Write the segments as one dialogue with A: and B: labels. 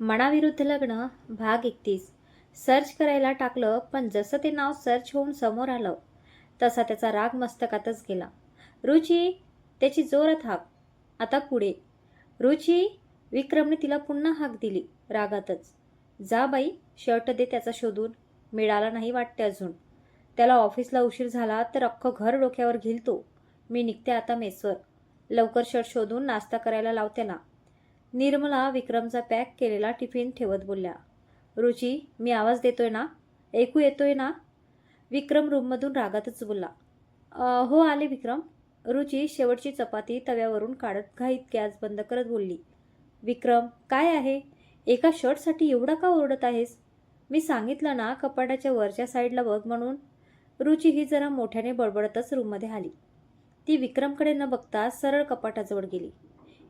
A: मनाविरुद्ध लग्न भाग 31. सर्च करायला टाकलं, पण जसं ते नाव सर्च होऊन समोर आलं तसा त्याचा राग मस्तकातच गेला. रुची, त्याची जोरात हाक. आता पुढे. रुची. विक्रमने तिला पुन्हा हाक दिली रागातच. जा बाई, शर्ट दे त्याचा शोधून. मिळाला नाही वाटते अजून. त्याला ऑफिसला उशीर झाला तर अख्खं घर डोक्यावर घेईल तो. मी निघते आता मेसवर. लवकर शर्ट शोधून नाश्ता करायला लाव त्याला. निर्मला विक्रमचा पॅक केलेला टिफिन ठेवत बोलल्या. रुची, मी आवाज देतोय ना? ऐकू येतोय ना? विक्रम रूममधून रागातच बोलला. हो आले विक्रम. रुची शेवटची चपाती तव्यावरून काढत घाईत गॅस बंद करत बोलली. विक्रम, काय आहे? एका शर्टसाठी एवढा का ओरडत आहेस? मी सांगितलं ना कपाटाच्या वरच्या साईडला बघ म्हणून. रुची ही जरा मोठ्याने बडबडतच रूममध्ये आली. ती विक्रमकडे न बघता सरळ कपाटाजवळ गेली.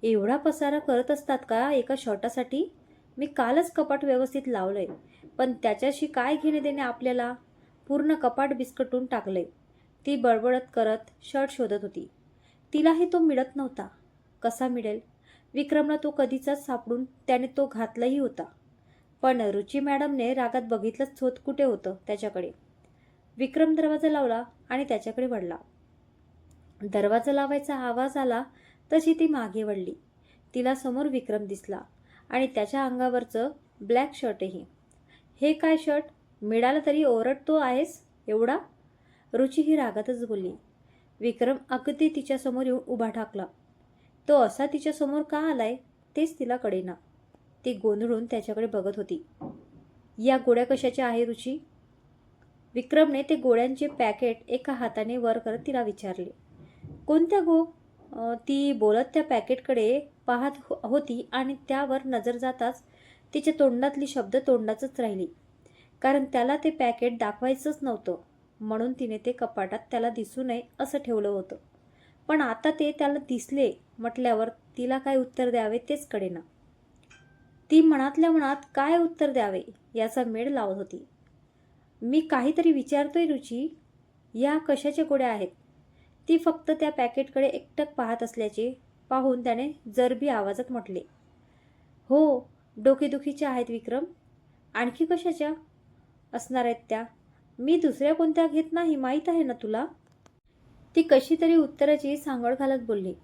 A: एवढा पसारा करत असतात का एका शर्टासाठी? मी कालच कपाट व्यवस्थित लावलंय, पण त्याच्याशी काय घेणे देणे आपल्याला? पूर्ण कपाट बिस्कटून टाकलंय. ती बडबडत करत शर्ट शोधत होती. तिलाही तो मिळत नव्हता. कसा मिळेल? विक्रमला तो कधीचाच सापडून त्याने तो घातलाही होता. पण रुची मॅडमने रागात बघितलंच होत कुठे होतं त्याच्याकडे. विक्रम दरवाजा लावला आणि त्याच्याकडे वळला. दरवाजा लावायचा आवाज आला तशी ती मागे वळली. तिला समोर विक्रम दिसला आणि त्याच्या अंगावरचं ब्लॅक शर्टही. हे काय शर्ट? मिळालं तरी ओरडतो आहेस एवढा? रुची ही रागातच बोलली. विक्रम अगदी तिच्यासमोर येऊन उभा ठाकला. तो असा तिच्यासमोर का आलाय तेच तिला कळेना. ती गोंधळून त्याच्याकडे बघत होती. या गोळ्या कशाच्या आहे रुची? विक्रमने ते गोळ्यांचे पॅकेट एका हाताने वर करत तिला विचारले. कोणत्या गो? ती बोलत त्या पॅकेटकडे पाहत होती आणि त्यावर नजर जाताच तिच्या तोंडातली शब्द तोंडातच राहिली. कारण त्याला ते पॅकेट दाखवायचंच नव्हतं, म्हणून तिने ते कपाटात त्याला दिसू नये असं ठेवलं होतं. पण आता ते त्याला दिसले म्हटल्यावर तिला काय उत्तर द्यावे तेच कळेना. ती मनातल्या मनात काय उत्तर द्यावे याचा मेळ लावत होती. मी काहीतरी विचारतोय रुची. या कशाच्या गोळ्या आहेत? ती फक्त त्या पॅकेटकडे एकटक पाहत असल्याचे पाहून त्याने जरबी आवाजात म्हटले. हो, डोकेदुखीच्या आहेत विक्रम. आणखी कशाच्या असणार आहेत त्या? मी दुसऱ्या कोणत्या घेत नाही, माहीत आहे ना तुला? ती कशी तरी उत्तराची सांगड घालत बोलली.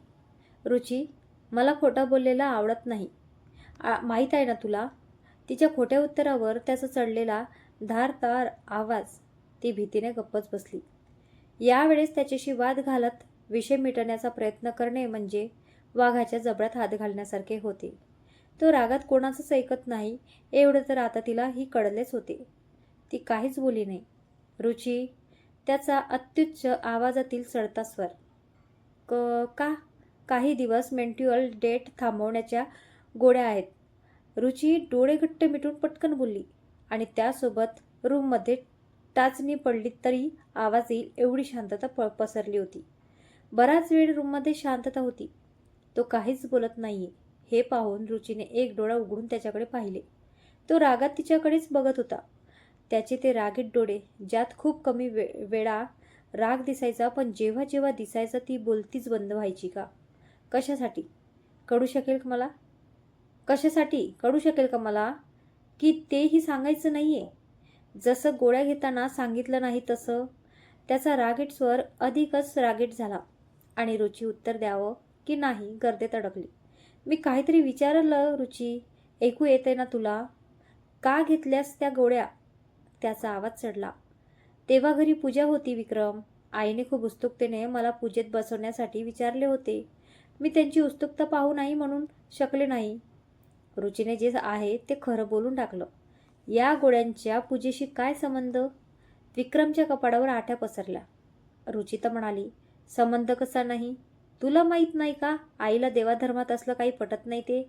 A: रुची, मला खोटा बोललेला आवडत नाही, माहीत आहे ना तुला? तिच्या खोट्या उत्तरावर त्याचा चढलेला धारदार आवाज. ती भीतीने गप्पच बसली. यावेळेस त्याच्याशी वाद घालत विषय मिटवण्याचा प्रयत्न करणे म्हणजे वाघाच्या जबड्यात हात घालण्यासारखे होते. तो रागात कोणाचंच ऐकत नाही एवढं तर आता तिला ही कळलेच होते. ती काहीच बोलली नाही. रुची, त्याचा अत्युच्च आवाजातील चढता स्वर. का? काही दिवस मेंट्युअल डेट थांबवण्याच्या गोळ्या आहेत. रुची डोळे घट्ट मिटून पटकन बोलली आणि त्यासोबत रूममध्ये टाचणी पडली तरी आवाज येईल एवढी शांतता पसरली होती. बराच वेळ रूममध्ये शांतता होती. तो काहीच बोलत नाहीये हे पाहून रुचीने एक डोळा उघडून त्याच्याकडे पाहिले. तो रागात तिच्याकडेच बघत होता. त्याचे ते रागीट डोळे, ज्यात खूप कमी वेळा राग दिसायचा, पण जेव्हा जेव्हा दिसायचा ती बोलतीच बंद व्हायची का? कशासाठी? कळू शकेल मला? कशासाठी कळू शकेल का मला? की तेही सांगायचं नाहीये? जसं गोळ्या घेताना सांगितलं नाही तसं. त्याचा रागीट स्वर अधिकच रागीट झाला आणि रुची उत्तर द्यावं की नाही गर्देत अडकली. मी काहीतरी विचारलं रुची, ऐकू येते ना तुला? का घेतल्यास त्या गोळ्या? त्याचा आवाज चढला. तेव्हा घरी पूजा होती विक्रम. आईने खूप उत्सुकतेने मला पूजेत बसवण्यासाठी विचारले होते. मी त्यांची उत्सुकता पाहू नाही म्हणून शकले नाही. रुचीने जे आहे ते खरं बोलून टाकलं. या गोळ्यांच्या पूजेशी काय संबंध? विक्रमच्या कपाळावर आठ्या पसरल्या. रुची तर म्हणाली, संबंध कसा नाही? तुला माहीत नाही का आईला देवाधर्मात असलं काही पटत नाही ते?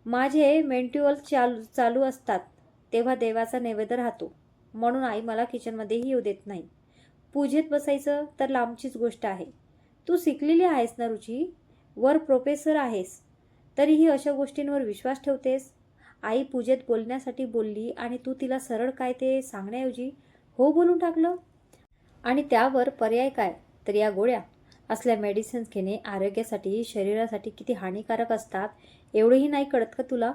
A: माझे मेंट्युअल चालू असतात तेव्हा देवाचा नैवेद्य राहतो, म्हणून आई मला किचनमध्येही येऊ देत नाही. पूजेत बसायचं तर लांबचीच गोष्ट आहे. तू शिकलेली आहेस ना रुची, वर प्रोफेसर आहेस, तरीही अशा गोष्टींवर विश्वास ठेवतेस? आई पूजेत बोलण्यासाठी बोलली आणि तू तिला सरळ काय ते सांगण्याऐवजी हो बोलून टाकलं. आणि त्यावर पर्याय काय तर या गोळ्या असल्या मेडिसिन्स घेणे आरोग्यासाठी शरीरासाठी किती हानिकारक असतात एवढेही नाही कळत का तुला?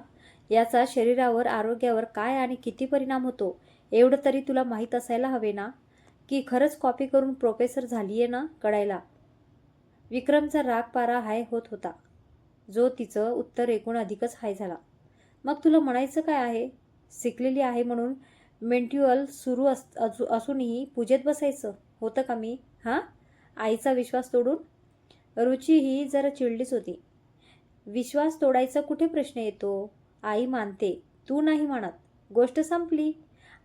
A: याचा शरीरावर, आरोग्यावर काय आणि किती परिणाम होतो एवढं तरी तुला माहीत असायला हवे ना, की खरंच कॉपी करून प्रोफेसर झालीये ना कळायला. विक्रमचा राग पारा हाय होत होता, जो तिचं उत्तर ऐकून अधिकच हाय झाला. मग तुला म्हणायचं काय आहे? शिकलेली आहे म्हणून मेंट्युअल सुरू असूनही पूजेत बसायचं होतं का मी? हां, आईचा विश्वास तोडून? रुची ही जरा चिडलीच होती. विश्वास तोडायचा कुठे प्रश्न येतो? आई मानते, तू नाही म्हणत, गोष्ट संपली.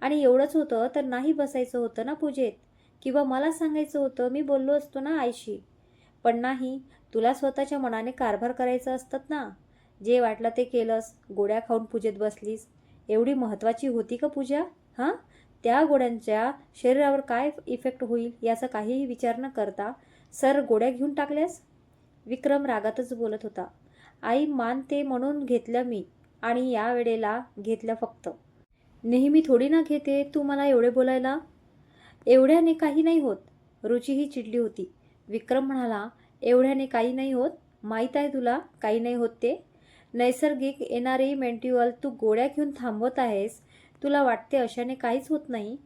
A: आणि एवढंच होतं तर नाही बसायचं होतं ना पूजेत, किंवा मला सांगायचं होतं, मी बोललो असतो ना आईशी. पण नाही, तुला स्वतःच्या मनाने कारभार करायचं असतात ना. जे वाटलं ते केलंस, गोळ्या खाऊन पूजेत बसलीस. एवढी महत्त्वाची होती का पूजा? हां, त्या गोळ्यांच्या शरीरावर काय इफेक्ट होईल याचा काहीही विचार न करता गोळ्या घेऊन टाकल्यास. विक्रम रागातच बोलत होता. आई मानते म्हणून घेतल्या मी, आणि या वेळेला घेतल्या फक्त. नेहमी थोडी ना घेते तू मला एवढे बोलायला. एवढ्याने काही नाही होत. रुचीही चिडली होती. विक्रम म्हणाला, एवढ्याने काही नाही होत? माहीत आहे तुला काही नाही होत ते. नैसर्गिक येणारी मेंट्युअल तू गोळ्या घेऊन थांबवत आहेस. तुला वाटते अशाने काहीच होत नाही.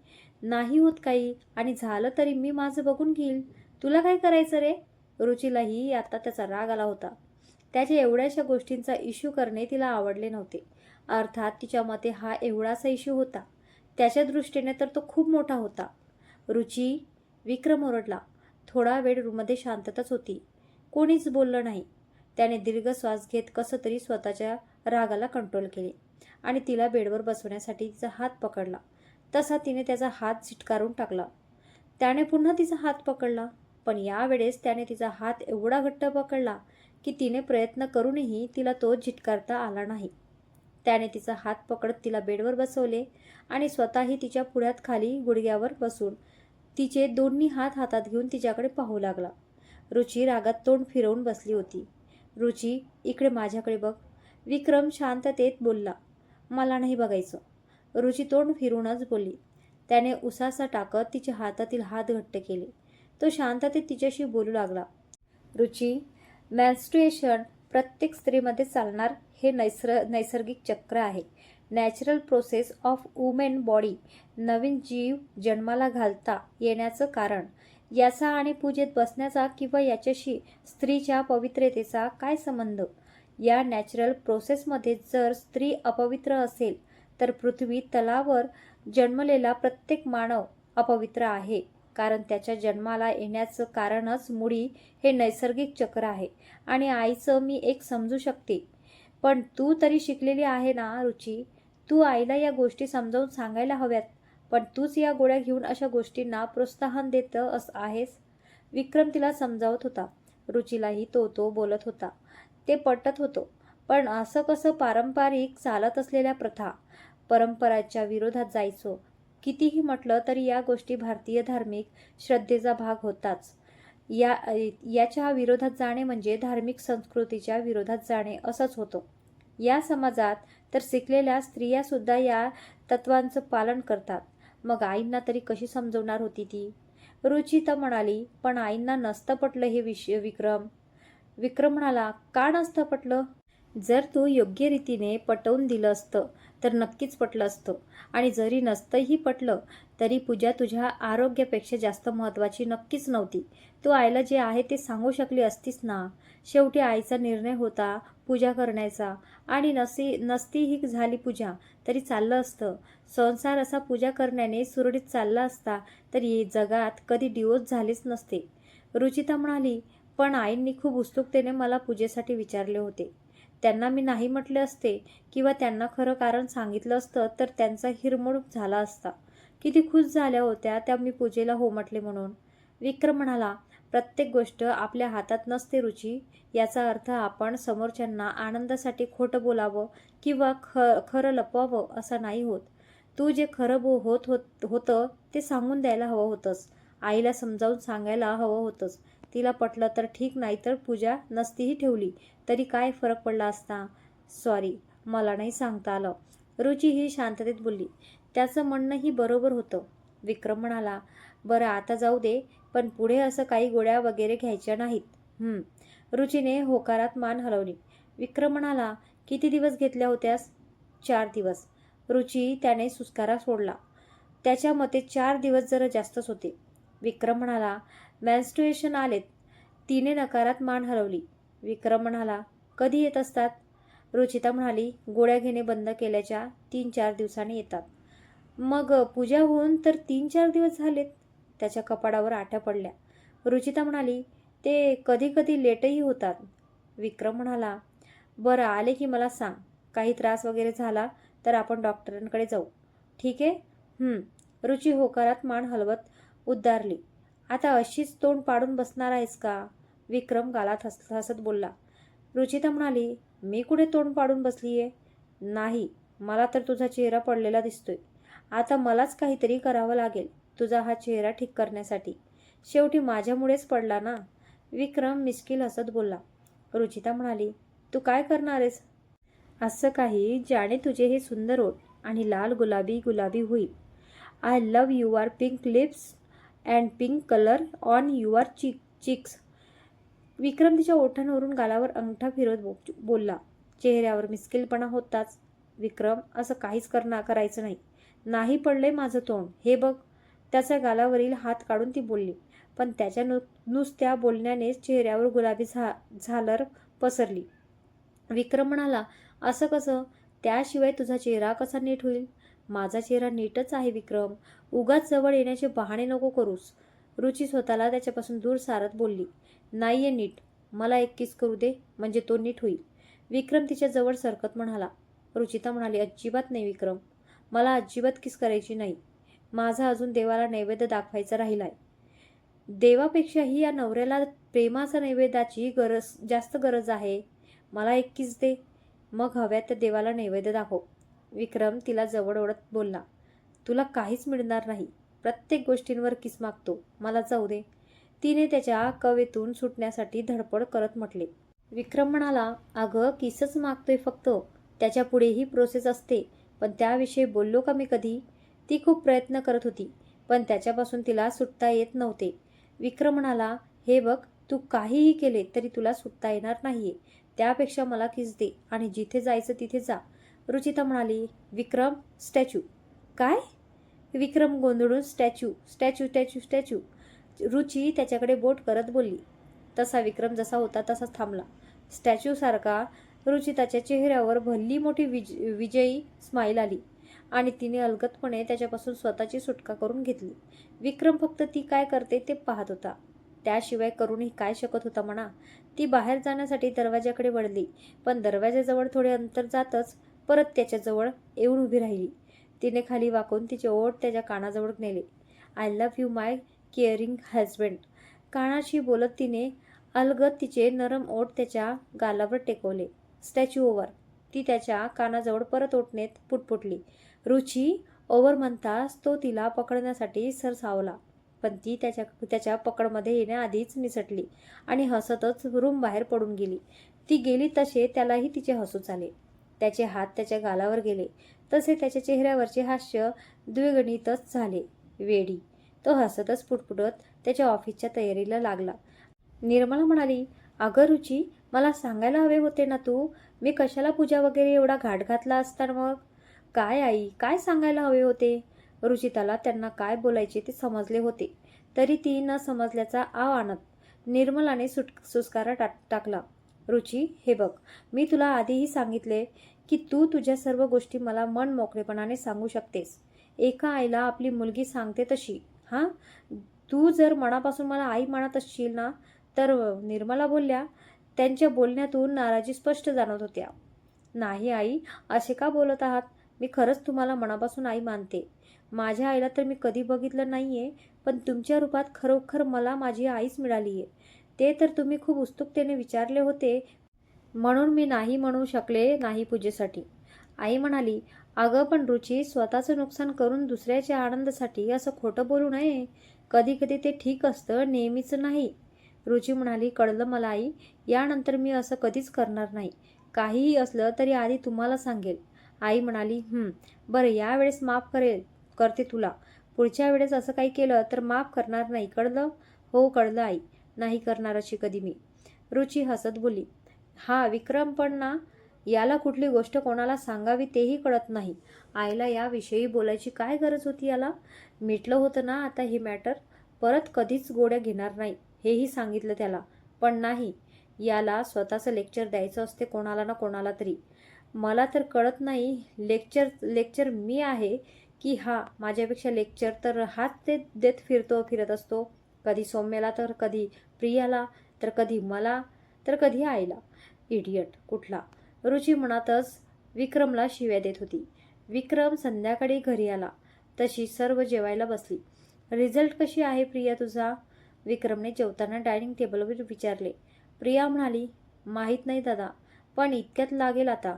A: नाही होत काही, आणि झालं तरी मी माझं बघून घेईल. तुला काय करायचं रे? रुचीलाही आता त्याचा राग आला होता. त्याच्या एवढ्याशा गोष्टींचा इश्यू करणे तिला आवडले नव्हते. अर्थात तिच्या मते हा एवढासा इश्यू होता. त्याच्या दृष्टीने तर तो खूप मोठा होता. रुची, विक्रम ओरडला. थोडा वेळ रूममध्ये शांतताच होती. कोणीच बोललं नाही. त्याने दीर्घ श्वास घेत कसं तरी स्वतःच्या रागाला कंट्रोल केले आणि तिला बेडवर बसवण्यासाठी तिचा हात पकडला. तसा तिने त्याचा हात झिटकारून टाकला. त्याने पुन्हा तिचा हात पकडला, पण यावेळेस त्याने तिचा हात एवढा घट्ट पकडला की तिने प्रयत्न करूनही तिला तो झिटकारता आला नाही. त्याने तिचा हात पकडत तिला बेडवर बसवले आणि स्वतःही तिच्या पुढ्यात खाली गुडघ्यावर बसून तिचे दोन्ही हात हातात घेऊन तिच्याकडे पाहू लागला. रुची रागात तोंड फिरवून बसली होती. रुची, इकडे माझ्याकडे बघ. विक्रम शांततेत बोलला. मला नाही बघायचं. रुची तोंड फिरूनच बोलली. त्याने उसासा टाकत तिच्या हातातील हात घट्ट केले. तो शांततेत तिच्याशी बोलू लागला. रुची, मेन्स्ट्रुएशन प्रत्येक स्त्रीमध्ये चालणार हे नैसर्गिक चक्र आहे. Natural process of women body. नवीन जीव जन्माला घालता येण्याचं कारण. याचा आणि पूजेत बसण्याचा किंवा याच्याशी स्त्रीच्या पवित्रतेचा काय संबंध? या नॅचरल प्रोसेसमध्ये जर स्त्री अपवित्र असेल तर पृथ्वी तलावर जन्मलेला प्रत्येक मानव अपवित्र आहे, कारण त्याच्या जन्माला येण्याचं कारणच मुळी हे नैसर्गिक चक्र आहे. आणि आईचं मी एक समजू शकते, पण तू तरी शिकलेली आहे ना रुची. तू आईला या गोष्टी समजावून सांगायला हव्यात, पण तूच या गोळ्या घेऊन अशा गोष्टींना प्रोत्साहन देत आहेस. विक्रम तिला समजावत होता. रुचीलाही तो बोलत होता. ते पटत होतं, पण असं कसं? पारंपरिक चालत असलेल्या प्रथा, परंपराच्या विरोधात जायचं. कितीही म्हटलं तरी या गोष्टी भारतीय धार्मिक श्रद्धेचा भाग होताच. याच्या विरोधात जाणे म्हणजे धार्मिक संस्कृतीच्या विरोधात जाणे असंच होतं. या समाजात तर शिकलेल्या स्त्रिया सुद्धा या तत्वांचं पालन करतात. मग आईंना तरी कशी समजवणार होती ती? रुची तर म्हणाली, पण आईंना नसतं पटलं हे विक्रम. विक्रम म्हणाला, का नसतं पटलं? जर तू योग्य रीतीने पटवून दिलं असतं तर नक्कीच पटलं असतं. आणि जरी नसतंही पटलं तरी पूजा तुझ्या आरोग्यापेक्षा जास्त महत्त्वाची नक्कीच नव्हती. तू आईला जे आहे ते सांगू शकली असतीस ना. शेवटी आईचा निर्णय होता पूजा करण्याचा, आणि नसतीही झाली पूजा तरी चाललं असतं. संसार असा पूजा करण्याने सुरळीत चालला असता तरी जगात कधी डिवोर्स झालेच नसते. रुचिता म्हणाली, पण आईंनी खूप उत्सुकतेने मला पूजेसाठी विचारले होते. त्यांना मी नाही म्हटले असते किंवा त्यांना खरं कारण सांगितलं असतं तर त्यांचा हिरमोड झाला असता. किती खुश झाल्या होत्या त्या मी पूजेला हो म्हटले म्हणून. विक्रम म्हणाला, प्रत्येक गोष्ट आपल्या हातात नसते रुची. याचा अर्थ आपण समोरच्यांना आनंदासाठी खोटं बोलावं किंवा खरं लपवावं असा नाही होत. तू जे खरं होतं ते सांगून द्यायला हवं होतंस. आईला समजावून सांगायला हवं होतंस. तिला पटलं तर ठीक, नाही तर पूजा नसतीही ठेवली तरी काय फरक पडला असता. सॉरी, मला नाही सांगता आलं. रुची ही शांततेत बोलली. त्याचं म्हणणंही बरोबर होतं. विक्रम म्हणाला, बरं आता जाऊ दे, पण पुढे असं काही गोळ्या वगैरे घ्यायच्या नाहीत. रुचीने होकारात मान हलवली. विक्रम म्हणाला, किती दिवस घेतल्या होत्यास? 4 दिवस. रुची त्याने सुस्कारा सोडला. त्याच्या मते 4 दिवस जरा जास्तच होते. विक्रम म्हणाला, मेन्स्ट्रुएशन आलेत. तिने नकारात मान हलवली. विक्रम म्हणाला, कधी येत असतात? रुचिता म्हणाली, गोळ्या घेणे बंद केल्याच्या 3-4 दिवसांनी येतात. मग पूजा होऊन तर 3-4 दिवस झालेत. त्याच्या कपाडावर आठ्या पडल्या. रुचिता म्हणाली, ते कधी कधी लेटही होतात. विक्रम म्हणाला, बरं आले की मला सांग. काही त्रास वगैरे झाला तर आपण डॉक्टरांकडे जाऊ. ठीक आहे? रुची होकारात मान हलवत उद्गारली. आता अशीच तोंड पाडून बसणार आहेस का? विक्रम गालात हसत बोलला. रुचिता म्हणाली, मी कुठे तोंड पाडून बसलीये? नाही, मला तर तुझा चेहरा पडलेला दिसतोय. आता मलाच काहीतरी करावं लागेल तुझा हा चेहरा ठीक करण्यासाठी. शेवटी माझ्यामुळेच पडला ना. विक्रम मिश्किल हसत बोलला. रुचिता म्हणाली, तू काय करणार आहेस? असं काही ज्याने तुझे हे सुंदर ओठ आणि लाल गुलाबी गुलाबी होईल. I love your pink lips and pink colour on your cheeks. Vikram तिच्या ओठांवरून गालावर अंगठा फिरवत बोलला. चेहऱ्यावर मिश्किलपणा होताच. विक्रम, असं काहीच करायचं नाही. नाही पडलंय माझं तोंड, हे बघ. त्याच्या गालावरील हात काढून ती बोलली. पण त्याच्या नुसत्या बोलण्यानेच चेहऱ्यावर गुलाबी झालर पसरली. विक्रम म्हणाला, असं कसं? त्याशिवाय तुझा चेहरा कसा नीट होईल? माझा चेहरा नीटच आहे विक्रम. उगाच जवळ येण्याचे बहाणे नको करूस. रुची स्वतःला त्याच्यापासून दूर सारत बोलली. नाहीये नीट. मला एक किस करू दे, म्हणजे तो नीट होईल. विक्रम तिच्या जवळ सरकत म्हणाला. रुचिता म्हणाली, अजिबात नाही विक्रम. मला अजिबात किस करायची नाही. माझा अजून देवाला नैवेद्य दाखवायचा राहिलाय. देवापेक्षाही या नवऱ्याला प्रेमाचा नैवेद्याची जास्त गरज आहे. मला एक किस दे, मग हव्यात त्या देवाला नैवेद्य दाखव. विक्रम तिला जवळ ओढत बोलला. तुला काहीच मिळणार नाही. प्रत्येक गोष्टींवर किस मागतो. मला जाऊ दे. तिने त्याच्या कवेतून सुटण्यासाठी धडपड करत म्हटले. विक्रम म्हणाला, अगं किसच मागतोय फक्त. त्याच्या पुढेही प्रोसेस असते. पण त्याविषयी बोललो का मी कधी? ती खूप प्रयत्न करत होती, पण त्याच्यापासून तिला सुटता येत नव्हते. विक्रम म्हणाला, हे बघ, तू काहीही केले तरी तुला सुटता येणार नाहीये. त्यापेक्षा मला किस दे आणि जिथे जायचं तिथे जा. रुचिता म्हणाली, विक्रम, स्टॅच्यू. काय? विक्रम गोंधळून स्टॅच्यू स्टॅच्यू स्टॅच्यू स्टॅच्यू. रुची त्याच्याकडे बोट करत बोलली. तसा विक्रम जसा होता तसाच थांबला. स्टॅच्यूसारखा. रुचिताच्या चेहऱ्यावर भल्ली मोठी विजयी स्माईल आली आणि तिने अलगदपणे त्याच्यापासून स्वतःची सुटका करून घेतली. विक्रम फक्त ती काय करते ते पाहत होता. त्याशिवाय करूनही काय शकत होता म्हणा. ती बाहेर जाण्यासाठी दरवाजाकडे वळली, पण दरवाजाजवळ थोडे अंतर जातच परत त्याच्याजवळ येऊन उभी राहिली. तिने खाली वाकून तिचे ओठ त्याच्या कानाजवळ नेले. I love you my caring husband. कानाशी बोलत तिने अलगद तिचे नरम ओठ त्याच्या गालावर टेकवले. Statue over. ती त्याच्या कानाजवळ परत ओठ नेत पुटपुटली. रुची. ओव्हर म्हणताच तो तिला पकडण्यासाठी सरसावला, पण ती त्याच्या पकडमध्ये येण्याआधीच निसटली आणि हसतच रूम बाहेर पडून गेली. ती गेली तसे त्यालाही तिचे हसूच आले. त्याचे हात त्याच्या गालावर गेले तसे त्याच्या चेहऱ्यावरचे हास्य द्विगुणितच झाले. वेडी. तो हसतच पुटपुटत त्याच्या ऑफिसच्या तयारीला लागला. निर्मला म्हणाली, अगं रुची, मला सांगायला हवे होते ना तू. मी कशाला पूजा वगैरे एवढा घाट घातला असता मग? काय आई, काय सांगायला हवे होते? रुचिताला त्यांना काय बोलायचे ते समजले होते, तरी ती न समजल्याचा आव आणत निर्मलाने सुस्कारा टाकला. रुची, हे बघ, मी तुला आधीही सांगितले की तू तुझ्या सर्व गोष्टी मला मन मोकळेपणाने सांगू शकतेस. एका आईला आपली मुलगी सांगते तशी. हां, तू जर मनापासून मला आई म्हणत असशील ना, तर निर्मला बोलल्या. त्यांच्या बोलण्यातून नाराजी स्पष्ट जाणवत होत्या. नाही आई, असे का बोलत आहात? मी खरंच तुम्हाला मनापासून आई मानते. माझ्या आईला तर मी कधी बघितलं नाहीये, पण तुमच्या रूपात खरोखर मला माझी आईच मिळालीये. ते तर तुम्ही खूप उत्सुकतेने विचारले होते, म्हणून मी नाही म्हणू शकले नाही पूजेसाठी. आई म्हणाली, अगं पण रुची, स्वतःचं नुकसान करून दुसऱ्याच्या आनंदासाठी असं खोटं बोलू नये. कधी कधी ते ठीक असतं, नेहमीच नाही. रुची म्हणाली, कळलं मला आई. यानंतर मी असं कधीच करणार नाही. काहीही असलं तरी आधी तुम्हाला सांगेल. आई म्हणाली, बरं, यावेळेस माफ करते तुला. पुढच्या वेळेस असं काही केलं तर माफ करणार नाही, कळलं? हो कळलं आई. नाही करणार अशी कधी मी. रुची हसत बोलली. हा विक्रम पण ना, याला कुठली गोष्ट कोणाला सांगावी तेही कळत नाही. आईला याविषयी बोलायची काय गरज होती याला? मिटलं होतं ना आता ही मॅटर. परत कधीच गोड्या घेणार नाही हेही सांगितलं त्याला. पण नाही, याला स्वतःचं लेक्चर द्यायचं असते कोणाला ना कोणाला तरी. मला तर कळत नाही लेक्चर मी आहे की हा माझ्यापेक्षा लेक्चर तर हाच ते देत फिरत असतो. कधी सौम्याला तर कधी प्रियाला, तर कधी मला, तर कधी आईला. इडियट कुठला. रुची मनातच विक्रमला शिव्या देत होती. विक्रम संध्याकाळी घरी आला तशी सर्व जेवायला बसली. रिझल्ट कशी आहे प्रिया तुझा? विक्रमने जेवताना डायनिंग टेबलवर विचारले. प्रिया म्हणाली, माहीत नाही दादा, पण इतक्यात लागेल आता.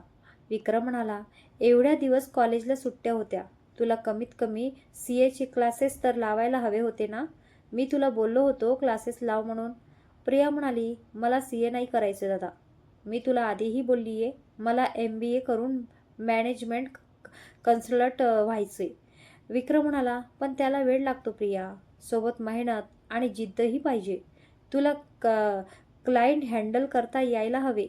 A: विक्रम म्हणाला, एवढ्या दिवस कॉलेजला सुट्ट्या होत्या, तुला कमीत कमी CAचे क्लासेस तर लावायला हवे होते ना. मी तुला बोललो होतो क्लासेस लाव म्हणून. प्रिया म्हणाली, मला CA नाही करायचं दादा. मी तुला आधीही बोलली आहे, मला MBA करून मॅनेजमेंट कन्सल्टंट व्हायचे. विक्रम म्हणाला, पण त्याला वेळ लागतो प्रिया, सोबत मेहनत आणि जिद्दही पाहिजे. तुला क्लायंट हँडल करता यायला हवे,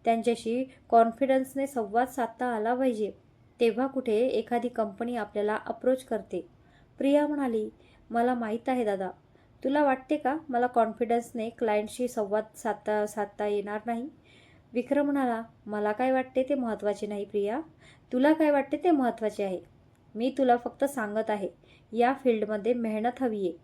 A: त्यांच्याशी कॉन्फिडन्सने संवाद साधता आला पाहिजे. तेव्हा कुठे एखादी कंपनी आपल्याला अप्रोच करते. प्रिया म्हणाली, मला माहीत आहे दादा. तुला वाटते का मला कॉन्फिडन्सने क्लायंटशी संवाद साधता येणार नाही? विक्रम म्हणाला, मला काय वाटते ते महत्त्वाचे नाही प्रिया, तुला काय वाटते ते महत्त्वाचे आहे. मी तुला फक्त सांगत आहे, या फील्डमध्ये मेहनत हवी आहे.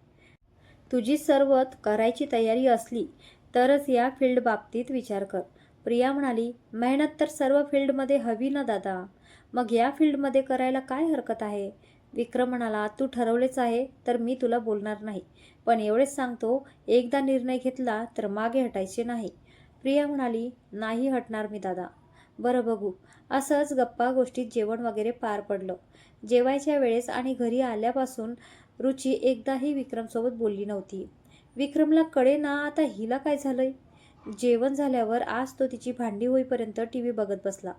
A: तुझी सर्वत करायची तयारी असली तरच या फील्ड बाबतीत विचार कर. प्रिया म्हणाली, मेहनत तर सर्व फील्डमध्ये हवी ना दादा, मग या फील्डमध्ये करायला काय हरकत आहे? विक्रम म्हणाला, तू ठरवलेच आहे तर मी तुला बोलणार नाही, पण एवढेच सांगतो, एकदा निर्णय घेतला तर मागे हटायचे नाही. प्रिया म्हणाली, नाही हटणार मी दादा. बरं बघू. असंच गप्पा गोष्टीत जेवण वगैरे पार पडलं. जेवायच्या वेळेस आणि घरी आल्यापासून रुची एकदाही विक्रमसोबत बोलली नव्हती. विक्रमला कळे ना आता हिला काय झालंय. जेवण झाल्यावर आज तो तिची भांडी होईपर्यंत TV बघत बसला.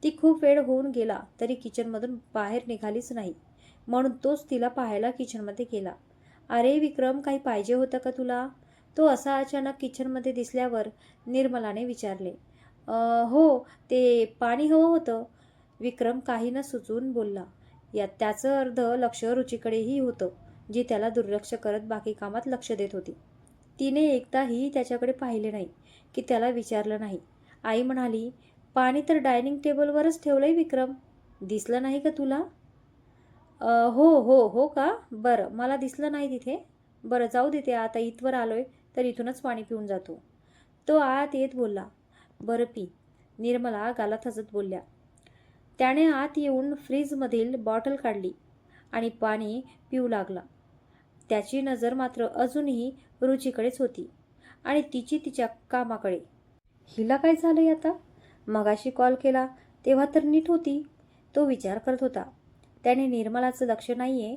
A: ती खूप वेळ होऊन गेला तरी किचनमधून बाहेर निघालीच नाही, म्हणून तोच तिला पाहायला किचनमध्ये गेला. अरे विक्रम, काही पाहिजे होतं का तुला? तो असा अचानक किचनमध्ये दिसल्यावर निर्मलाने विचारले. हो, ते पाणी हवं होतं. विक्रम काही न सुचवून बोलला. यात त्याचं अर्ध लक्ष रुचीकडेही होतं, जी त्याला दुर्लक्ष करत बाकी कामात लक्ष देत होती. तिने एकदाही त्याच्याकडे पाहिले नाही की त्याला विचारलं नाही. आई म्हणाली, पाणी तर डायनिंग टेबलवरच ठेवलंय विक्रम, दिसलं नाही का तुला? हो हो हो का, बरं, मला दिसलं नाही तिथे. बरं जाऊ दे, ते आता इथवर आलोय तर इथूनच पाणी पिऊन जातो. तो आत येत बोलला. बरं पी, निर्मला गालात हसत बोलल्या. त्याने आत येऊन फ्रीजमधील बॉटल काढली आणि पाणी पिऊ लागला. त्याची नजर मात्र अजूनही रुचीकडेच होती आणि तिची तिच्या कामाकडे. हिला काय झालंय आता? मगाशी कॉल केला तेव्हा तर नीट होती, तो विचार करत होता. त्याने निर्मलाचं लक्ष नाहीये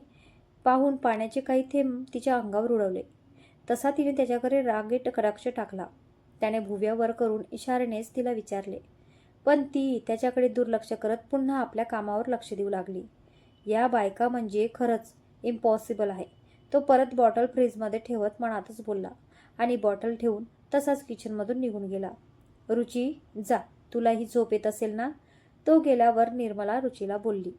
A: पाहून पाण्याचे काही थेंब तिच्या अंगावर उडवले. तसा तिने त्याच्याकडे रागीट कटाक्ष टाकला. त्याने भुव्या वर करून इशाऱ्यानेच तिला विचारले, पण ती त्याच्याकडे दुर्लक्ष करत पुन्हा आपल्या कामावर लक्ष देऊ लागली. या बायका म्हणजे खरंच इम्पॉसिबल आहे. तो परत बॉटल फ्रीजमध्ये ठेवत मनातच बोलला आणि बॉटल ठेवून तसाच किचनमधून निघून गेला. रुची, जा, तुलाही झोप येत असेल ना. तो गेल्यावर निर्मला रुचीला बोलली.